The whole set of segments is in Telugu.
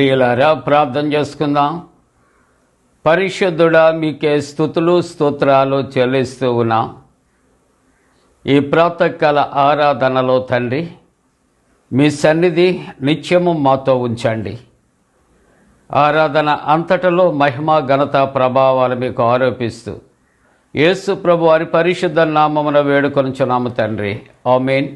ప్రియులారా, ప్రార్థన చేసుకుందాం. పరిశుద్ధుడా, మీకే స్తుతులు స్తోత్రాలు చెల్లిస్తూ ఉన్నాం. ఈ ప్రాతకాల ఆరాధనలో తండ్రి, మీ సన్నిధి నిత్యము మాతో ఉంచండి. ఆరాధన అంతటలో మహిమ ఘనత ప్రభావాలు మీకు ఆరోపిస్తూ యేసు ప్రభు వారి పరిశుద్ధ నామమున వేడుకొనుచున్నాము తండ్రి. ఆమేన్.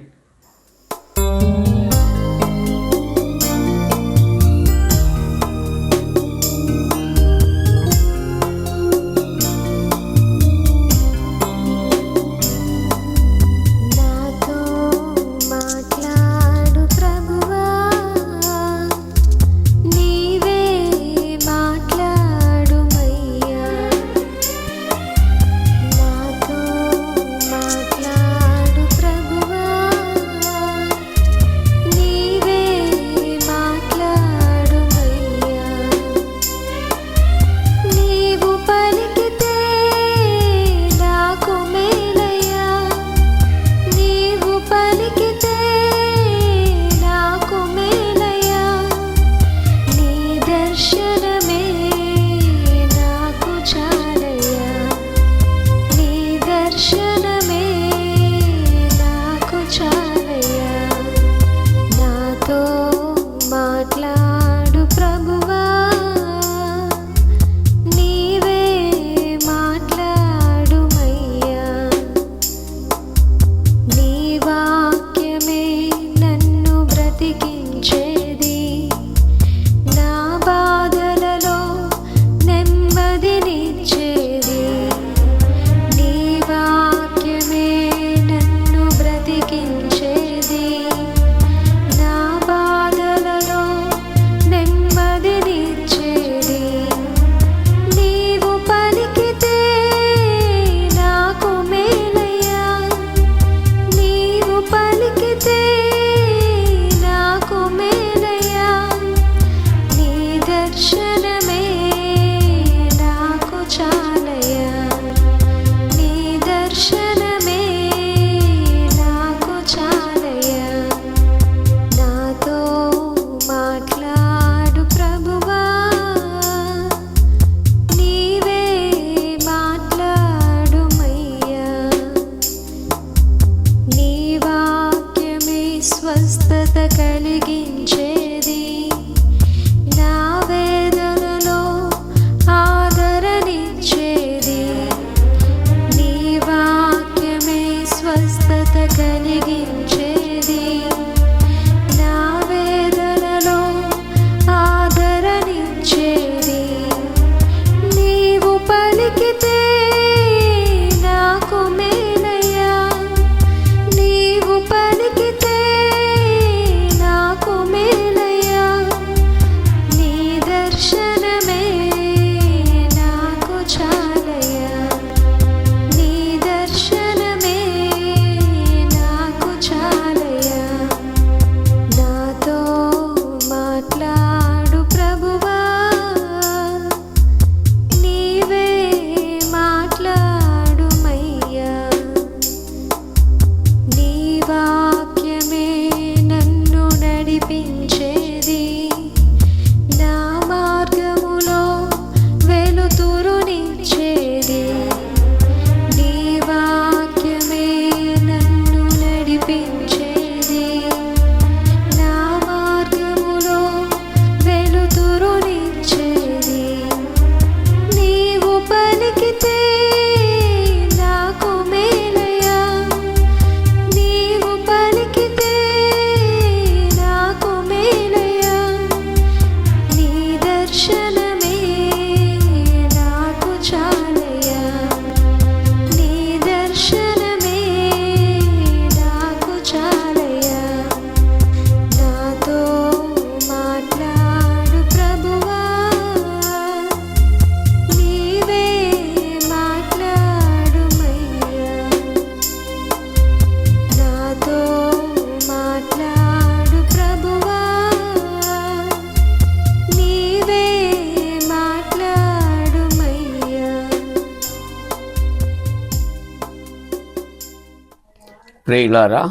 ప్రియులారా,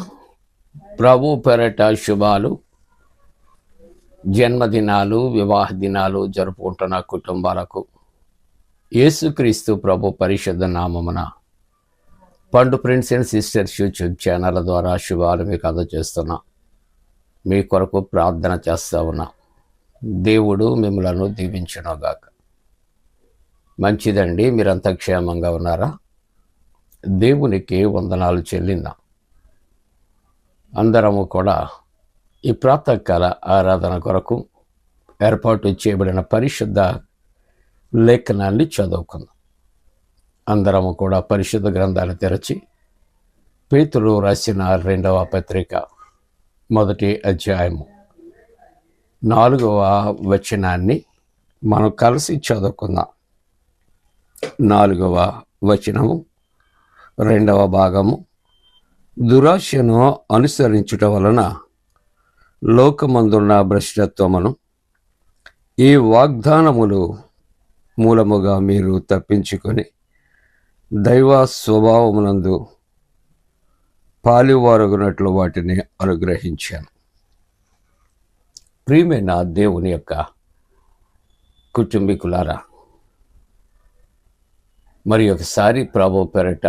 ప్రభు పేరట శుభాలు. జన్మదినాలు, వివాహ దినాలు జరుపుకుంటున్న కుటుంబాలకు యేసుక్రీస్తు ప్రభు పరిశుద్ధ నామమున పండు friends and sisters YouTube channel ద్వారా శుభాలు మీకు అందజేస్తున్నా. మీ కొరకు ప్రార్థన చేస్తా ఉన్నా. దేవుడు మిమ్మలను దీవించునుగాక. మంచిదండి, మీరంతా క్షేమంగా ఉన్నారా? దేవునికి వందనాలు చెల్లిందాం. అందరము కూడా ఈ ప్రాతకాల ఆరాధన కొరకు ఏర్పాటు చేయబడిన పరిశుద్ధ లేఖనాన్ని చదువుకుందాం. అందరము కూడా పరిశుద్ధ గ్రంథాలు తెరచి పేతురు రాసిన 2వ పత్రిక 1వ అధ్యాయము 4వ వచనాన్ని మనం కలిసి చదువుకుందాం. 4వ వచనము 2వ భాగము. దురాశను అనుసరించుట వలన లోకమందున్న భ్రష్టత్వమును ఈ వాగ్దానములు మూలముగా మీరు తప్పించుకొని దైవ స్వభావమునందు పాలివారగునట్లు వాటిని అనుగ్రహించాను. ప్రియమైన దేవుని యొక్క కుటుంబీకులారా, మరి ఒకసారి ప్రభు పేరిట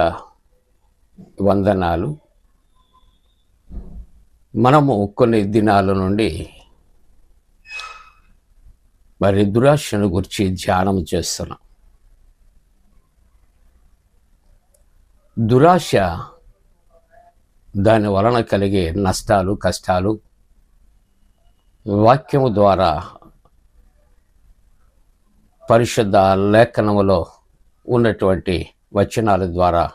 వందనాలు. మనము కొన్ని దినాల నుండి మరి దురాశను గురించి ధ్యానం చేస్తున్నాం. దురాశ, దాని వలన కలిగే నష్టాలు, కష్టాలు వాక్యము ద్వారా పరిశుద్ధ లేఖనములో ఉన్నటువంటి వచనాల ద్వారా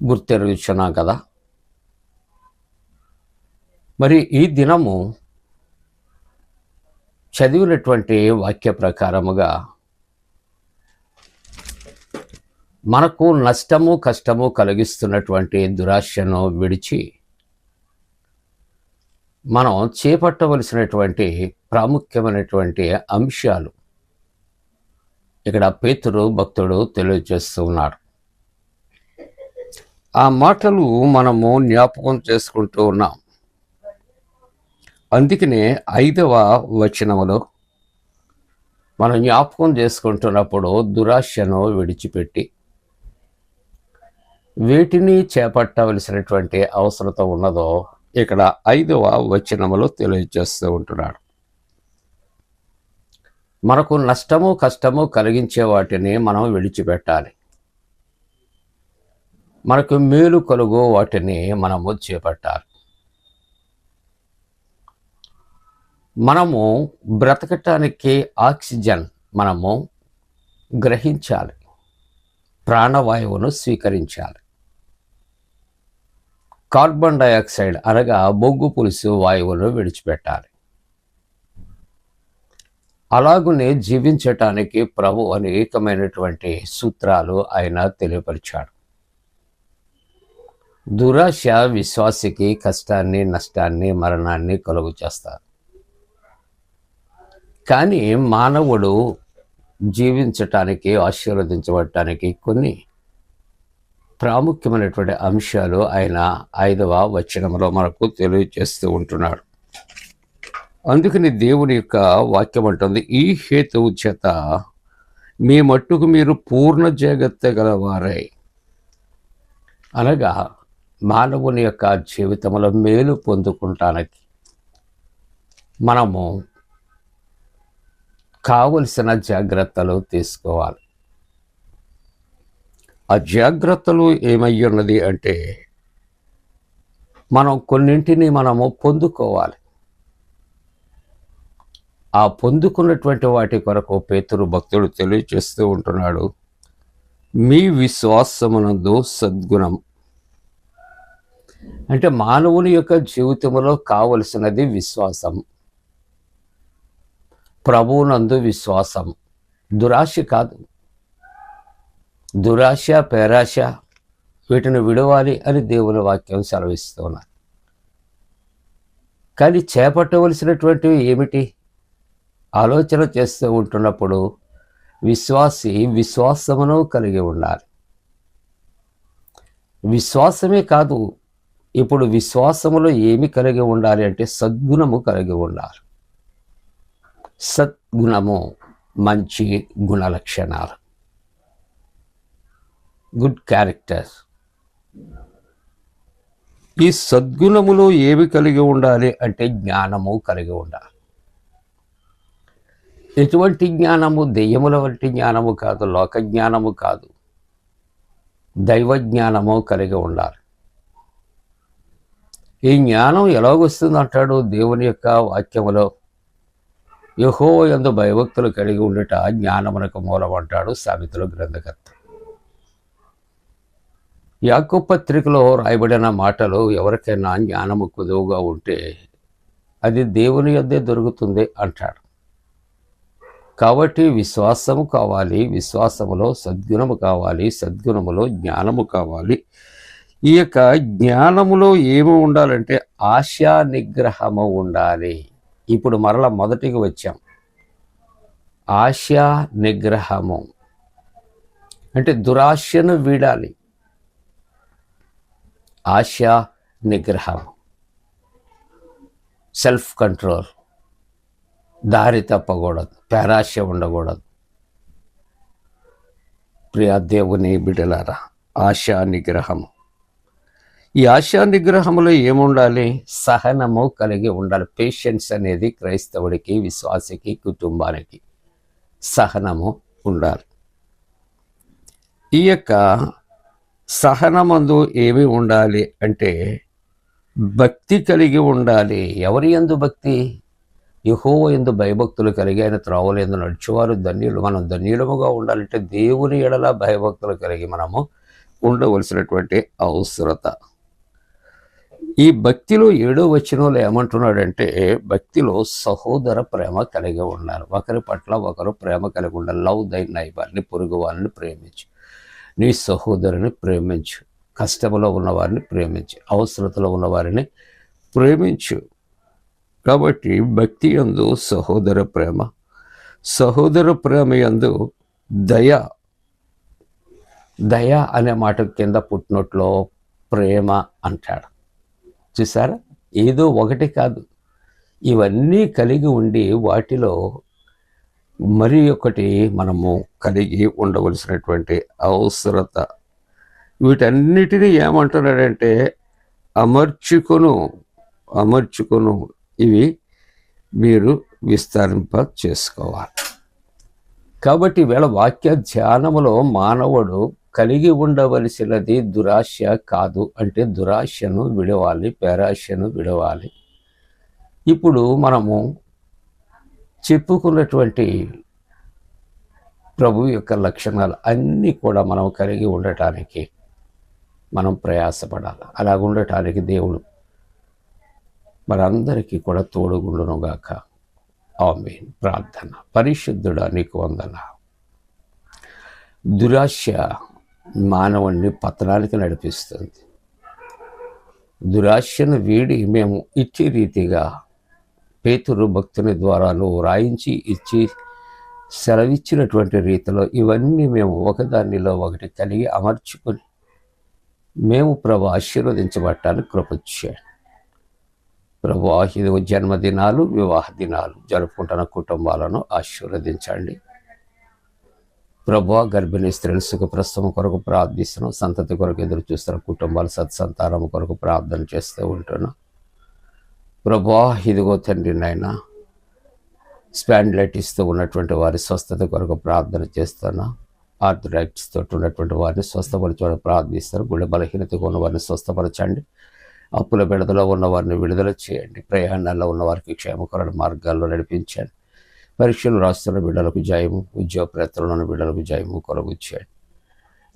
గుర్తెరుగుచున్నాం కదా. మరి ఈ దినము చదివినటువంటి వాక్య ప్రకారముగా మనకు నష్టము, కష్టము కలిగిస్తున్నటువంటి దురాశను విడిచి మనం చేపట్టవలసినటువంటి ప్రాముఖ్యమైనటువంటి అంశాలు ఇక్కడ పేతురు భక్తుడు తెలియజేస్తూ ఉన్నాడు. ఆ మాటలు మనము జ్ఞాపకం చేసుకుంటూ ఉన్నాం. అందుకనే 5వ వచనములో మనం జ్ఞాపకం చేసుకుంటున్నప్పుడు దురాశను విడిచిపెట్టి వేటిని చేపట్టవలసినటువంటి అవసరత ఉన్నదో ఇక్కడ 5వ వచనములో తెలియజేస్తూ ఉంటున్నాడు. మనకు నష్టము, కష్టము కలిగించే వాటిని మనం విడిచిపెట్టాలి. మనకు మేలు కలుగు వాటిని మనము చేపట్టాలి. మనము బ్రతకటానికి ఆక్సిజన్ మనము గ్రహించాలి, ప్రాణవాయువును స్వీకరించాలి. కార్బన్ డైఆక్సైడ్ అనగా బొగ్గు పులుసు వాయువును విడిచిపెట్టాలి. అలాగునే జీవించటానికి ప్రభు అనేకమైనటువంటి సూత్రాలు ఆయన తెలియపరిచాడు. దురాశ విశ్వాసికి కష్టాన్ని, నష్టాన్ని, మరణాన్ని కలుగు చేస్తారు. కానీ మానవుడు జీవించటానికి, ఆశీర్వదించబడటానికి కొన్ని ప్రాముఖ్యమైనటువంటి అంశాలు ఆయన 5వ వచనంలో మనకు తెలియజేస్తూ ఉంటున్నాడు. అందుకని దేవుని యొక్క వాక్యం అంటుంది, ఈ హేతువు చేత మీ మట్టుకు మీరు పూర్ణ జాగ్రత్త గలవారై. అనగా మానవుని యొక్క జీవితంలో మేలు పొందుకుంటానికి మనము కావలసిన జాగ్రత్తలు తీసుకోవాలి. ఆ జాగ్రత్తలు ఏమయ్యున్నది అంటే మనం కొన్నింటిని మనము పొందుకోవాలి. ఆ పొందుకున్నటువంటి వాటి కొరకు పేతురు భక్తుడు తెలియజేస్తూ ఉంటున్నాడు, మీ విశ్వాసమునందు సద్గుణం. అంటే మానవుని యొక్క జీవితంలో కావలసినది విశ్వాసం, ప్రభువునందు విశ్వాసం. దురాశ కాదు. దురాశ, పేరాశ వీటిని విడవాలి అని దేవుని వాక్యం సెలవిస్తున్నారు. కానీ చేపట్టవలసినటువంటివి ఏమిటి? ఆలోచన చేస్తూ ఉంటున్నప్పుడు విశ్వాసి విశ్వాసమును కలిగి ఉండాలి. విశ్వాసమే కాదు, ఇప్పుడు విశ్వాసములో ఏమి కలిగి ఉండాలి అంటే సద్గుణము కలిగి ఉండాలి. సద్గుణము, మంచి గుణ లక్షణాలు, గుడ్ క్యారెక్టర్. ఈ సద్గుణములు ఏవి కలిగి ఉండాలి అంటే జ్ఞానము కలిగి ఉండాలి. ఎటువంటి జ్ఞానము? దెయ్యముల వంటి జ్ఞానము కాదు, లోక జ్ఞానము కాదు, దైవ జ్ఞానము కలిగి ఉండాలి. ఈ జ్ఞానం ఎలాగొస్తుంది అంటాడు దేవుని యొక్క వాక్యములో, యెహోవా యందు భయభక్తులు కలిగి ఉండుట జ్ఞానమునకు మూలం అంటాడు సామెతల గ్రంథకర్త. యాకోబు పత్రికలో రాయబడిన మాటలు, ఎవరికైనా జ్ఞానము కుదువుగా ఉంటే అది దేవుని యొద్దే దొరుకుతుంది అంటాడు. కాబట్టి విశ్వాసము కావాలి, విశ్వాసములో సద్గుణము కావాలి, సద్గుణములో జ్ఞానము కావాలి. ఈ యొక్క జ్ఞానములో ఏమి ఉండాలంటే ఆశా నిగ్రహము ఉండాలి. ఇప్పుడు మరలా మొదటికి వచ్చాం. ఆశా నిగ్రహము అంటే దురాశను వీడాలి. ఆశా నిగ్రహము, సెల్ఫ్ కంట్రోల్, దారి తప్పకూడదు, పేరాశ ఉండకూడదు. ప్రియ దేవుని బిడ్డలారా, ఆశా నిగ్రహము. ఈ ఆశా నిగ్రహంలో ఏముండాలి? సహనము కలిగి ఉండాలి. పేషెన్స్ అనేది క్రైస్తవుడికి, విశ్వాసికి, కుటుంబానికి సహనము ఉండాలి. ఈ యొక్క సహనమందు ఏమి ఉండాలి అంటే భక్తి కలిగి ఉండాలి. ఎవరి యందు భక్తి? యెహోవా యందు భయభక్తులు కలిగి ఆయన త్రోవల యందు నడుచువారు ధన్యులు. మనం ధన్యులముగా ఉండాలంటే దేవుని ఎడల భయభక్తులు కలిగి మనము ఉండవలసినటువంటి అవసరత. ఈ భక్తిలో 7వ వచనంలో ఏమంటున్నాడంటే, భక్తిలో సహోదర ప్రేమ కలిగి ఉండాలి. ఒకరి పట్ల ఒకరు ప్రేమ కలిగి ఉండాలి. లవ్ దై నైబర్, నీ పొరుగు వారిని ప్రేమించు, నీ సహోదరుని ప్రేమించు, కష్టంలో ఉన్నవారిని ప్రేమించు, అవసరతలో ఉన్నవారిని ప్రేమించు. కాబట్టి భక్తి యందు సహోదర ప్రేమ, సహోదర ప్రేమ యందు దయ. దయ అనే మాట కింద పుట్టినట్లో ప్రేమ అంటాడు. చూసారా? ఏదో ఒకటి కాదు, ఇవన్నీ కలిగి ఉండి వాటిలో మరి ఒకటి మనము కలిగి ఉండవలసినటువంటి అవసరత. వీటన్నిటినీ ఏమంటున్నాడంటే అమర్చుకొను, అమర్చుకొను. ఇవి మీరు విస్తరింప చేసుకోవాలి. కాబట్టి వీళ్ళ వాక్య ధ్యానములో మానవుడు కలిగి ఉండవలసినది దురాశ కాదు. అంటే దురాశను విడవాలి, పేరాశను విడవాలి. ఇప్పుడు మనము చెప్పుకున్నటువంటి ప్రభు యొక్క లక్షణాలు అన్నీ కూడా మనం కలిగి ఉండటానికి మనం ప్రయాసపడాలి. అలా ఉండటానికి దేవుడు మనందరికీ కూడా తోడుగుండునుగాక. ఆమేన్. ప్రార్థన. పరిశుద్ధుడా నీకు వందన. దురాశ మానవుణ్ణి పతనానికి నడిపిస్తుంది. దురాశను వీడి మేము ఇచ్చే రీతిగా పేతురు భక్తుని ద్వారా నువ్వు రాయించి ఇచ్చి సెలవిచ్చినటువంటి రీతిలో ఇవన్నీ మేము ఒకదానిలో ఒకటి కలిగి అమర్చుకొని మేము ప్రభు ఆశీర్వదించబట్టాలని కృపచేయండి. ప్రభు ఇది జన్మదినాలు, వివాహ దినాలు జరుపుకుంటున్న కుటుంబాలను ఆశీర్వదించండి. ప్రభు గర్భిణీ స్త్రీలు సుఖప్రసవం కొరకు ప్రార్థిస్తున్నాం. సంతతి కొరకు ఎదురు చూస్తున్న కుటుంబాలు సత్సంతానం కొరకు ప్రార్థన చేస్తూ ఉంటున్నాం. ప్రభు ఇదిగో తండ్రి నాయన, స్పాండిలైటిస్తో ఉన్నటువంటి వారి స్వస్థత కొరకు ప్రార్థన చేస్తున్నా. ఆర్థరైటిస్ తోటి ఉన్నటువంటి వారిని స్వస్థపరచడం ప్రార్థిస్తారు. గుండె బలహీనతగా ఉన్న వారిని స్వస్థపరచండి. అప్పుల బిడదలో ఉన్న వారిని విడుదల చేయండి. ప్రయాణాల్లో ఉన్న వారికి క్షేమకరణ మార్గాల్లో నడిపించండి. పరీక్షలు రాస్తున్న బిడ్డలకు జయము, ఉద్యోగ ప్రయత్నంలో ఉన్న బిడ్డలకు జయము కొరకు చేయండి.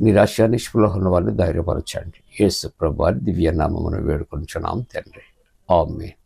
నిరాశ నిష్ఫలం ఉన్న వారిని ధైర్యపరచండి. యేసు ప్రభువారి దివ్య నామమును వేడుకొనుచున్నాం తండ్రి. ఆమేన్.